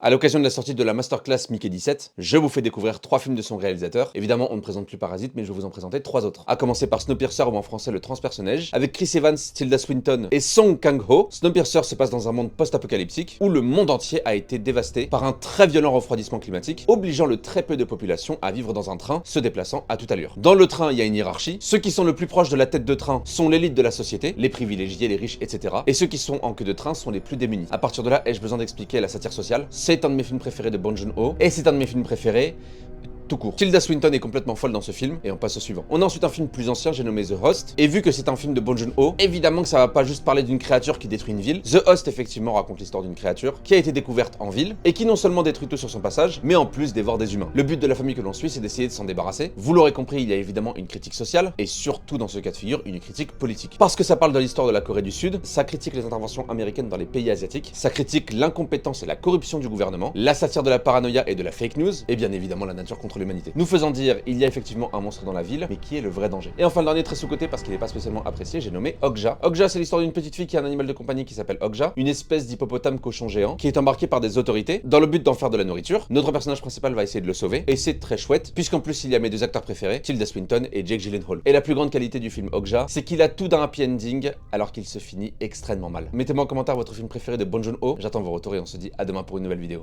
À l'occasion de la sortie de la masterclass Mickey 17, je vous fais découvrir 3 films de son réalisateur. Évidemment, on ne présente plus Parasite, mais je vais vous en présenter 3 autres. A commencer par Snowpiercer ou en français le transpersonnage, avec Chris Evans, Tilda Swinton et Song Kang-ho. Snowpiercer se passe dans un monde post-apocalyptique où le monde entier a été dévasté par un très violent refroidissement climatique, obligeant le très peu de population à vivre dans un train se déplaçant à toute allure. Dans le train, il y a une hiérarchie. Ceux qui sont le plus proches de la tête de train sont l'élite de la société, les privilégiés, les riches, etc. Et ceux qui sont en queue de train sont les plus démunis. À partir de là, ai-je besoin d'expliquer la satire sociale? C'est un de mes films préférés de Bong Joon-ho, et c'est un de mes films préférés tout court. Tilda Swinton est complètement folle dans ce film, et on passe au suivant. On a ensuite un film plus ancien, j'ai nommé The Host, et vu que c'est un film de Bong Joon-ho, évidemment que ça va pas juste parler d'une créature qui détruit une ville. The Host, effectivement, raconte l'histoire d'une créature qui a été découverte en ville, et qui non seulement détruit tout sur son passage, mais en plus dévore des humains. Le but de la famille que l'on suit, c'est d'essayer de s'en débarrasser. Vous l'aurez compris, il y a évidemment une critique sociale, et surtout dans ce cas de figure, une critique politique. Parce que ça parle de l'histoire de la Corée du Sud, ça critique les interventions américaines dans les pays asiatiques, ça critique l'incompétence et la corruption du gouvernement, la satire de la paranoïa et de la fake news, et bien évidemment la nature contre l'humanité. Nous faisant dire, il y a effectivement un monstre dans la ville, mais qui est le vrai danger. Et enfin le dernier très sous-côté parce qu'il n'est pas spécialement apprécié, j'ai nommé Okja. Okja, c'est l'histoire d'une petite fille qui a un animal de compagnie qui s'appelle Okja, une espèce d'hippopotame cochon géant qui est embarqué par des autorités dans le but d'en faire de la nourriture. Notre personnage principal va essayer de le sauver et c'est très chouette puisqu'en plus il y a mes deux acteurs préférés, Tilda Swinton et Jake Gyllenhaal. Et la plus grande qualité du film Okja, c'est qu'il a tout d'un happy ending alors qu'il se finit extrêmement mal. Mettez-moi en commentaire votre film préféré de Bong Joon-ho, j'attends vos retours et on se dit à demain pour une nouvelle vidéo.